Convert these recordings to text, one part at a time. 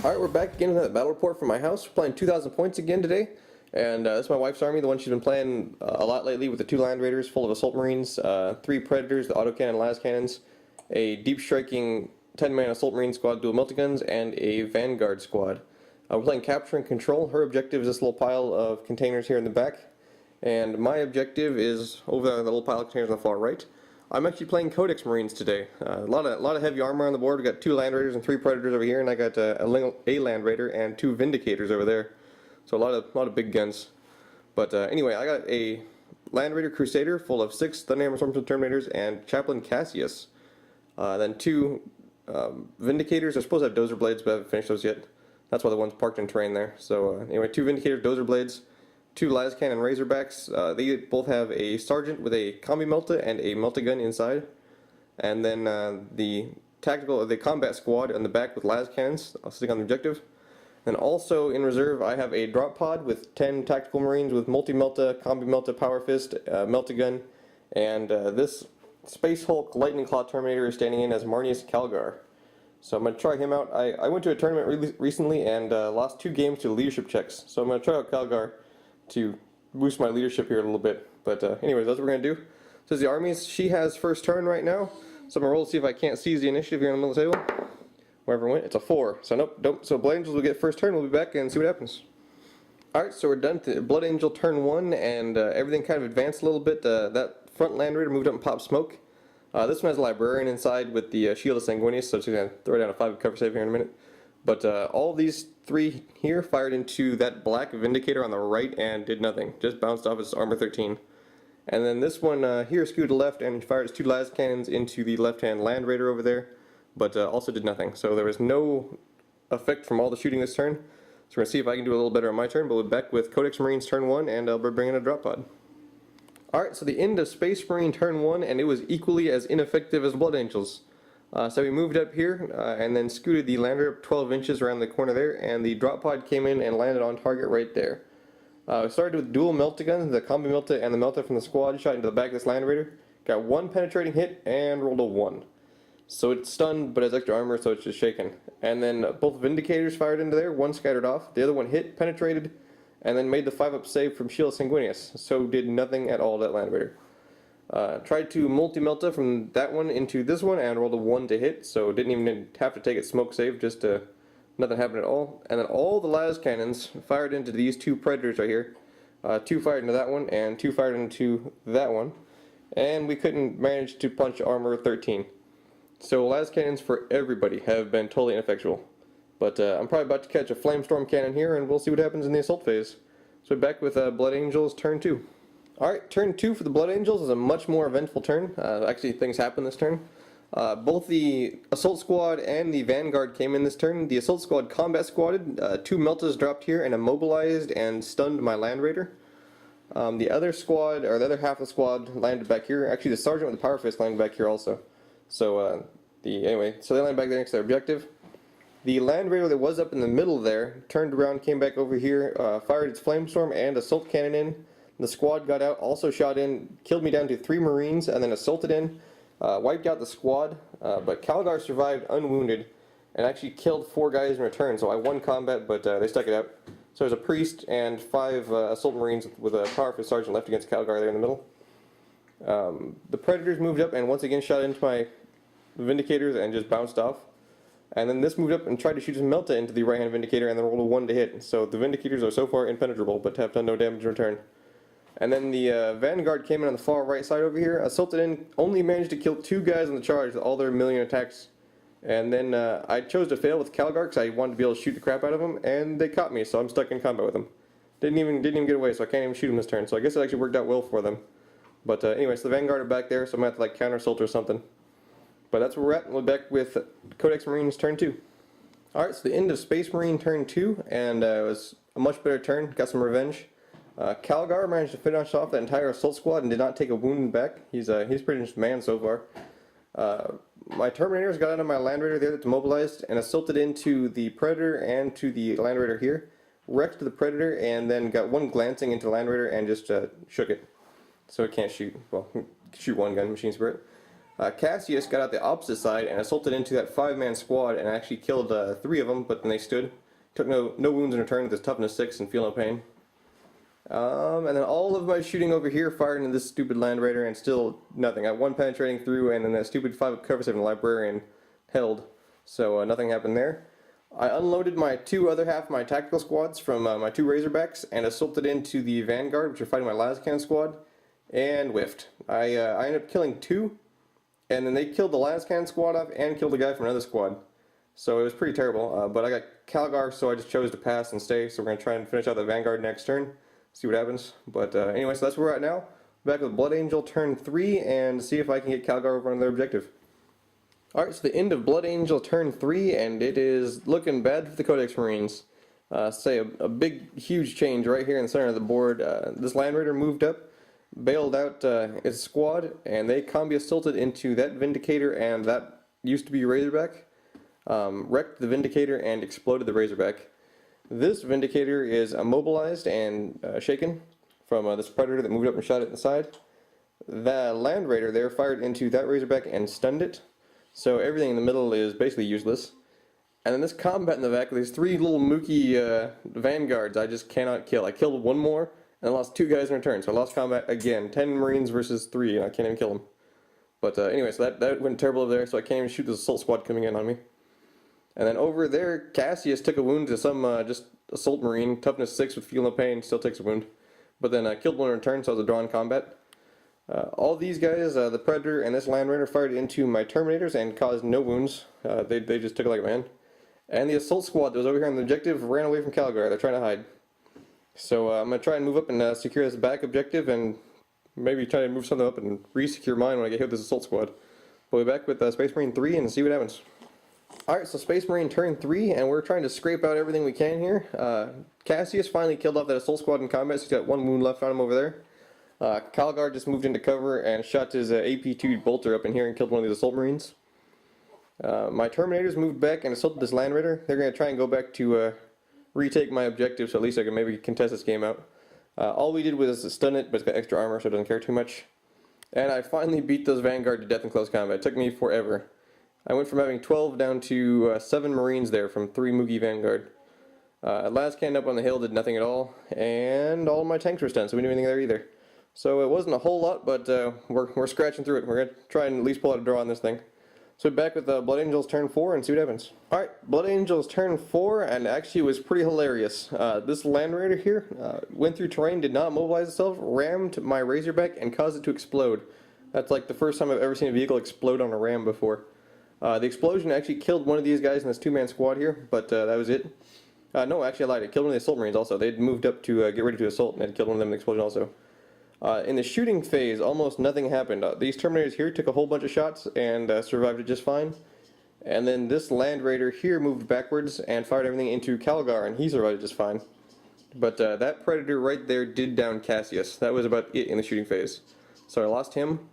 Alright, we're back again with that battle report from my house. We're playing 2,000 points again today. And this is my wife's army, the one she's been playing a lot lately, with the 2 land raiders full of assault marines, 3 predators, the autocannon las cannons, a deep striking 10-man assault marine squad, dual multi-guns, and a vanguard squad. We're playing capture and control. Her objective is this little pile of containers here in the back. And my objective is over there, the little pile of containers on the far right. I'm actually playing codex marines today. A lot of heavy armor on the board. We got 2 land raiders and 3 predators over here, and I got a land raider and 2 vindicators over there. So a lot of big guns. But anyway, I got a land raider crusader full of 6 Thunderhammer Stormtrooper Terminators and Chaplain Cassius. Then 2 vindicators. They're supposed to have dozer blades, but I haven't finished those yet. That's why the one's parked in terrain there. So anyway, 2 vindicators, dozer blades. 2 las cannon razorbacks. They both have a sergeant with a combi melta and a melta gun inside, and then the combat squad in the back with las cannons. I'll stick on the objective. And also in reserve, I have a drop pod with 10 tactical marines with multi melta, combi melta, power fist, melta gun, and this Space Hulk Lightning Claw Terminator is standing in as Marnius Calgar. So I'm going to try him out. I went to a tournament recently and lost 2 games to leadership checks. So I'm going to try out Calgar to boost my leadership here a little bit. But anyways, that's what we're going to do. So the armies, she has first turn right now. So I'm going to roll to see if I can't seize the initiative here in the middle of the table. Wherever it went, it's a 4. So nope, don't. So Blood Angels will get first turn. We'll be back and see what happens. Alright, so we're done to Blood Angel turn 1, and everything kind of advanced a little bit. That front land raider moved up and popped smoke. This one has a librarian inside with the Shield of Sanguinius, so she's going to throw down a 5 cover save here in a minute. But all these 3 here fired into that black Vindicator on the right and did nothing. Just bounced off its armor 13. And then this one here scooted to the left and fired its 2 las cannons into the left-hand land raider over there, but also did nothing. So there was no effect from all the shooting this turn. So we're going to see if I can do a little better on my turn, but we're back with Codex Marines turn 1, and I'll be bringing a drop pod. Alright, so the end of Space Marine turn 1, and it was equally as ineffective as Blood Angels. So we moved up here and then scooted the lander up 12 inches around the corner there, and the drop pod came in and landed on target right there. We started with dual melta guns, the combi melta and the melta from the squad shot into the back of this land raider. Got 1 penetrating hit and rolled a 1. So it's stunned, but has extra armor, so it's just shaken. And then both Vindicators fired into there, 1 scattered off, the other one hit, penetrated, and then made the 5-up save from Shield of Sanguinius, so did nothing at all to that land raider. Tried to multi-melta from that one into this one and rolled a 1 to hit, so didn't even have to take its smoke save, just nothing happened at all. And then all the las cannons fired into these 2 predators right here. 2 fired into that one and 2 fired into that one, and we couldn't manage to punch armor 13. So las cannons for everybody have been totally ineffectual. But I'm probably about to catch a flamestorm cannon here, and we'll see what happens in the assault phase. So back with Blood Angels turn 2. Alright, turn 2 for the Blood Angels is a much more eventful turn. Actually, things happen this turn. Both the Assault Squad and the Vanguard came in this turn. The Assault Squad combat squatted, 2 meltas dropped here and immobilized and stunned my Land Raider. The other squad, or the other half of the squad, landed back here. Actually, the Sergeant with the Power Fist landed back here also. So, anyway, so they landed back there next to their objective. The Land Raider that was up in the middle there turned around, came back over here, fired its Flamestorm and Assault Cannon in. The squad got out, also shot in, killed me down to 3 Marines, and then assaulted in, wiped out the squad, but Calgar survived unwounded, and actually killed 4 guys in return, so I won combat, but they stuck it out. So there's a Priest and 5 Assault Marines with a Power Fist Sergeant left against Calgar there in the middle. The Predators moved up and once again shot into my Vindicators and just bounced off. And then this moved up and tried to shoot his Melta into the right-hand Vindicator and then rolled a 1 to hit. So the Vindicators are so far impenetrable, but have done no damage in return. And then the Vanguard came in on the far right side over here, assaulted in, only managed to kill 2 guys on the charge with all their million attacks. And then I chose to fail with Calgar because I wanted to be able to shoot the crap out of them, and they caught me, so I'm stuck in combat with them. Didn't even get away, so I can't even shoot them this turn. So I guess it actually worked out well for them. But anyway, so the Vanguard are back there, so I'm going to have to like counter assault or something. But that's where we're at. We're back with Codex Marines turn 2. Alright, so the end of Space Marine turn 2, and it was a much better turn. Got some revenge. Calgar managed to finish off that entire assault squad and did not take a wound back. He's pretty much man so far. My Terminators got out of my Land Raider there that's immobilized and assaulted into the Predator and to the Land Raider here. Wrecked the Predator and then got 1 glancing into the Land Raider and just shook it. So it can't shoot. Well, shoot 1 gun, Machine Spirit. Cassius got out the opposite side and assaulted into that 5-man squad and actually killed 3 of them, but then they stood. Took no wounds in return with his toughness 6 and feel no pain. And then all of my shooting over here fired into this stupid Land Raider and still nothing. I got 1 penetrating through and then that stupid 5 cover 7 librarian held. So nothing happened there. I unloaded my 2 other half of my tactical squads from my 2 Razorbacks and assaulted into the Vanguard, which are fighting my Lascan squad, and whiffed. I ended up killing 2, and then they killed the Lascan squad off and killed a guy from another squad. So it was pretty terrible, but I got Calgar, so I just chose to pass and stay. So we're going to try and finish out the Vanguard next turn, see what happens. But anyway, so that's where we're at now. Back with Blood Angel turn 3 and see if I can get Calgar over on their objective. Alright, so the end of Blood Angel turn 3, and it is looking bad for the Codex Marines. Say a big, huge change right here in the center of the board. This Land Raider moved up, bailed out its squad, and they combi assaulted into that Vindicator and that used to be Razorback. Wrecked the Vindicator and exploded the Razorback. This Vindicator is immobilized and shaken from this Predator that moved up and shot it in the side. The Land Raider there fired into that Razorback and stunned it. So everything in the middle is basically useless. And then this combat in the back, there's 3 little mookie Vanguards I just cannot kill. I killed 1 more and I lost 2 guys in return. So I lost combat again. 10 Marines versus 3 and I can't even kill them. But anyway, so that went terrible over there, so I can't even shoot this assault squad coming in on me. And then over there, Cassius took a wound to some just assault marine, toughness 6 with feel no pain, still takes a wound. But then killed 1 in return, so it was a drawn combat. All these guys, the Predator and this Land Raider, fired into my Terminators and caused no wounds. They just took it like a man. And the assault squad that was over here on the objective ran away from Calgar. They're trying to hide. So I'm going to try and move up and secure this back objective and maybe try to move something up and re-secure mine when I get hit with this assault squad. We'll be back with Space Marine 3 and see what happens. Alright, so Space Marine turn 3, and we're trying to scrape out everything we can here. Cassius finally killed off that assault squad in combat, so he's got 1 wound left on him over there. Calgar just moved into cover and shot his AP2 bolter up in here and killed 1 of these assault marines. My Terminators moved back and assaulted this Land Raider. They're going to try and go back to retake my objective, so at least I can maybe contest this game out. All we did was stun it, but it's got extra armor, so it doesn't care too much. And I finally beat those Vanguard to death in close combat. It took me forever. I went from having 12 down to 7 Marines there from 3 Moogie Vanguard. Lascan up on the hill did nothing at all, and all my tanks were stunned, so we didn't do anything there either. So it wasn't a whole lot, but we're scratching through it. We're going to try and at least pull out a draw on this thing. So back with Blood Angels turn 4 and see what happens. Alright, Blood Angels turn 4, and actually it was pretty hilarious. This Land Raider here went through terrain, did not mobilize itself, rammed my Razorback, and caused it to explode. That's like the first time I've ever seen a vehicle explode on a ram before. The explosion actually killed 1 of these guys in this 2-man squad here, but that was it. No, actually I lied. It killed 1 of the assault marines also. They'd moved up to get ready to assault, and it killed 1 of them in the explosion also. In the shooting phase, almost nothing happened. These Terminators here took a whole bunch of shots and survived it just fine. And then this Land Raider here moved backwards and fired everything into Calgar, and he survived it just fine. But that Predator right there did down Cassius. That was about it in the shooting phase. So I lost him.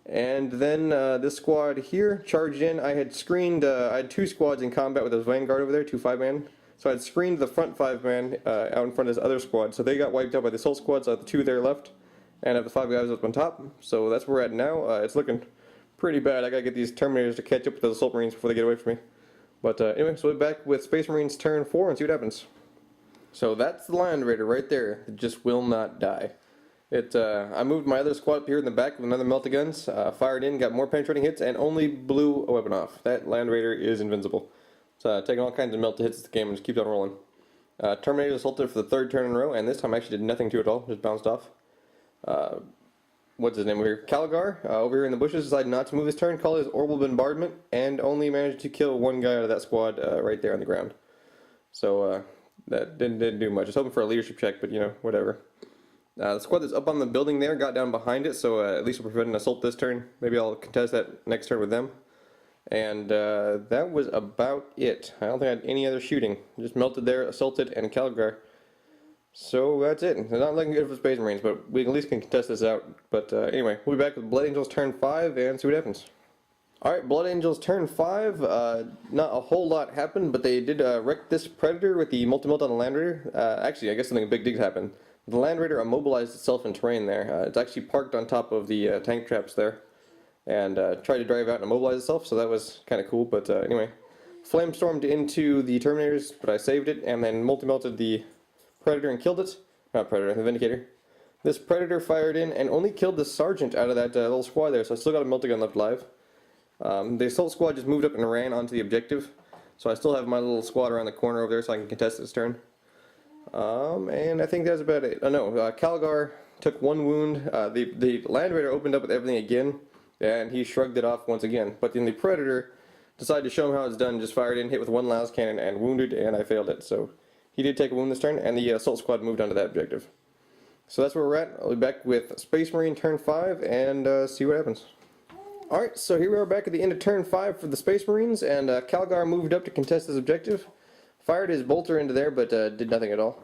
And then this squad here charged in. I had screened, I had 2 squads in combat with this Vanguard over there, 2 5-man. So I had screened the front 5-man out in front of this other squad. So they got wiped out by the assault squad, so I had the 2 there left. And I have the 5 guys up on top. So that's where we're at now. It's looking pretty bad. I gotta get these Terminators to catch up with those assault marines before they get away from me. But anyway, so we'll be back with Space Marines turn 4 and see what happens. So that's the Land Raider right there. It just will not die. I moved my other squad up here in the back with another Melta-Guns, fired in, got more penetrating hits, and only blew a weapon off. That Land Raider is invincible. It's taking all kinds of Melta hits at the game and just keeps on rolling. Terminator assaulted for the 3rd turn in a row, and this time I actually did nothing to it at all, just bounced off. What's his name over here? Calgar, over here in the bushes, decided not to move his turn, called his Orbital Bombardment, and only managed to kill 1 guy out of that squad right there on the ground. So that didn't do much. I was hoping for a leadership check, but you know, whatever. The squad that's up on the building there got down behind it, so at least we'll prevent an assault this turn. Maybe I'll contest that next turn with them. And that was about it. I don't think I had any other shooting. Just melted there, assaulted, and Calgar. So that's it. It's not looking good for Space Marines, but we at least can contest this out. But anyway, we'll be back with Blood Angels turn 5 and see what happens. Alright, Blood Angels turn 5. Not a whole lot happened, but they did wreck this Predator with the multi-melt on the Land Raider. Actually, I guess something big did happen. The Land Raider immobilized itself in terrain there. It's actually parked on top of the tank traps there. and tried to drive out and immobilize itself, so that was kind of cool. But anyway, flame stormed into the Terminators, but I saved it, and then multi-melted the Predator and killed it. Not Predator, the Vindicator. This Predator fired in and only killed the Sergeant out of that little squad there, so I still got a multi-gun left alive. The assault squad just moved up and ran onto the objective, so I still have my little squad around the corner over there so I can contest this turn. And I think that's about it. Oh no, Calgar took one wound. The Land Raider opened up with everything again, and he shrugged it off once again. But then the Predator decided to show him how it's done, just fired in, hit with one las cannon, and wounded, and I failed it. So he did take a wound this turn, and the assault squad moved on to that objective. So that's where we're at. I'll be back with Space Marine turn 5 and see what happens. Alright, so here we are back at the end of turn 5 for the Space Marines, and Calgar moved up to contest his objective. Fired his bolter into there, but did nothing at all.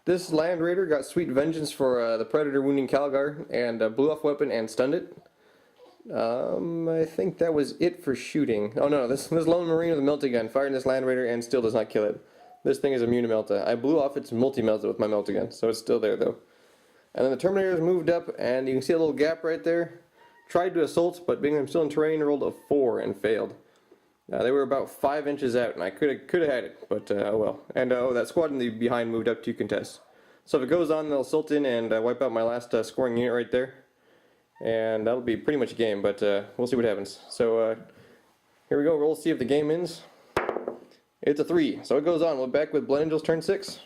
This Land Raider got sweet vengeance for the Predator wounding Calgar, and blew off weapon and stunned it. I think that was it for shooting. Oh no, this lone Marine with a melty gun fired in this Land Raider and still does not kill it. This thing is immune to melta. I blew off its multi-melta with my melty gun, so it's still there though. And then the Terminators moved up, and you can see a little gap right there. Tried to assault, but being I'm still in terrain, rolled a 4 and failed. They were about 5 inches out, and I could have had it, but oh well. And that squad in the behind moved up to contest. So if it goes on, they'll assault in and wipe out my last scoring unit right there. And that'll be pretty much a game, but we'll see what happens. So here we go, roll, see if the game ends. It's a 3, so it goes on. We're back with Blood Angels turn 6.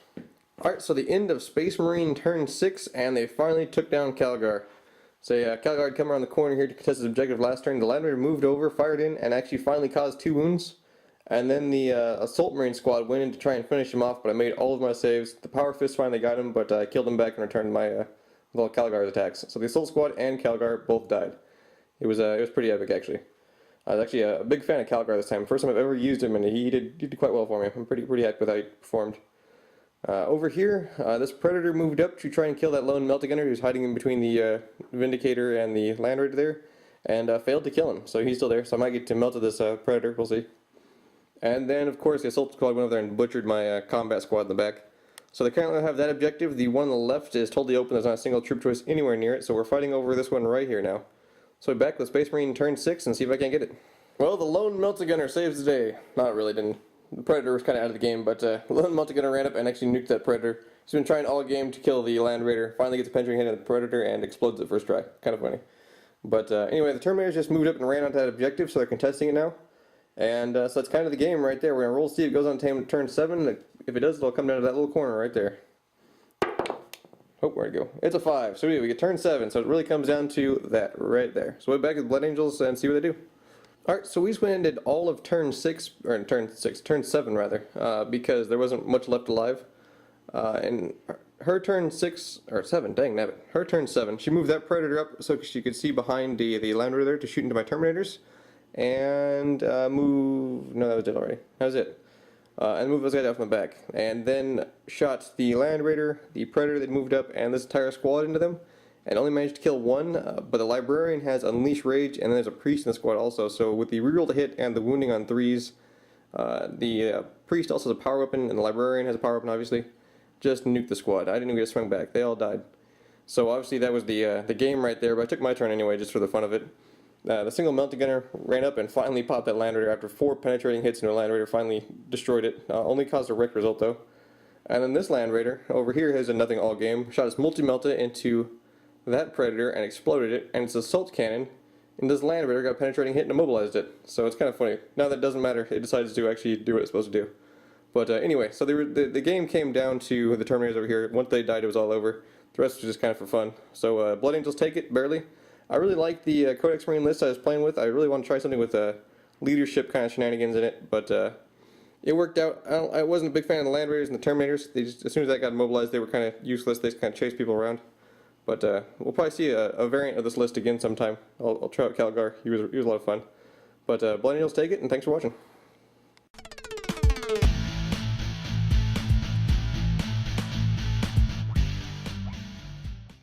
Alright, so the end of Space Marine turn 6, and they finally took down Calgar. So Calgar had come around the corner here to contest his objective last turn. The Land Raider moved over, fired in, and actually finally caused 2 wounds. And then the Assault Marine squad went in to try and finish him off, but I made all of my saves. The Power Fist finally got him, but I killed him back and returned my little Calgar's attacks. So the Assault squad and Calgar both died. It was pretty epic, actually. I was actually a big fan of Calgar this time. First time I've ever used him, and he did quite well for me. I'm pretty happy with how he performed. Over here, this Predator moved up to try and kill that lone melty gunner who's hiding in between the Vindicator and the Land Raider there, and failed to kill him. So he's still there, so I might get to melt this Predator, we'll see. And then, of course, the Assault Squad went over there and butchered my Combat Squad in the back. So they currently have that objective. The one on the left is totally open, there's not a single troop choice anywhere near it, so we're fighting over this one right here now. So we're back with Space Marine turn 6 and see if I can get it. Well, the lone melty gunner saves the day. Not really, didn't. The Predator was kind of out of the game, but the lone melty gunner ran up and actually nuked that Predator. He's been trying all game to kill the Land Raider, finally gets a penetrating hit at the Predator and explodes it first try. Kind of funny. But anyway, the Terminators just moved up and ran onto that objective, so they're contesting it now. And so that's kind of the game right there. We're going to roll, see if it goes on to turn 7. If it does, it'll come down to that little corner right there. Oh, where'd it go? It's a 5. So we get turn 7, so it really comes down to that right there. So we're back with Blood Angels and see what they do. Alright, so we just went and did all of turn 6, or turn 7 rather, because there wasn't much left alive. And her turn 6, or 7, dang nabbit. Her turn 7, she moved that Predator up so she could see behind the Land Raider there to shoot into my Terminators. And move, no, that was it already. That was it. And move those guys out from the back. And then shot the Land Raider, the Predator that moved up, and this entire squad into them. And only managed to kill one, but the Librarian has Unleash Rage, and then there's a Priest in the squad also. So with the reroll to hit and the wounding on 3s, the Priest also has a power weapon, and the Librarian has a power weapon, obviously. Just nuked the squad. I didn't even get swung back. They all died. So obviously that was the game right there, but I took my turn anyway, just for the fun of it. The single melty gunner ran up and finally popped that Land Raider after 4 penetrating hits into a Land Raider, finally destroyed it. Only caused a wreck result though. And then this Land Raider over here has a nothing all game. Shot his multi-melta into that Predator and exploded it, and its assault cannon and this Land Raider got a penetrating hit and immobilized it. So it's kind of funny. Now that doesn't matter, it decides to actually do what it's supposed to do. But anyway, so the game came down to the Terminators over here. Once they died, it was all over. The rest was just kind of for fun. So Blood Angels take it, barely. I really like the Codex Marine list I was playing with. I really want to try something with leadership kind of shenanigans in it, but it worked out. I wasn't a big fan of the Land Raiders and the Terminators. They just, as soon as that got immobilized, they were kind of useless. They just kind of chased people around. But we'll probably see a variant of this list again sometime. I'll try out Calgar. He was a lot of fun. But Blood Angels take it, and thanks for watching.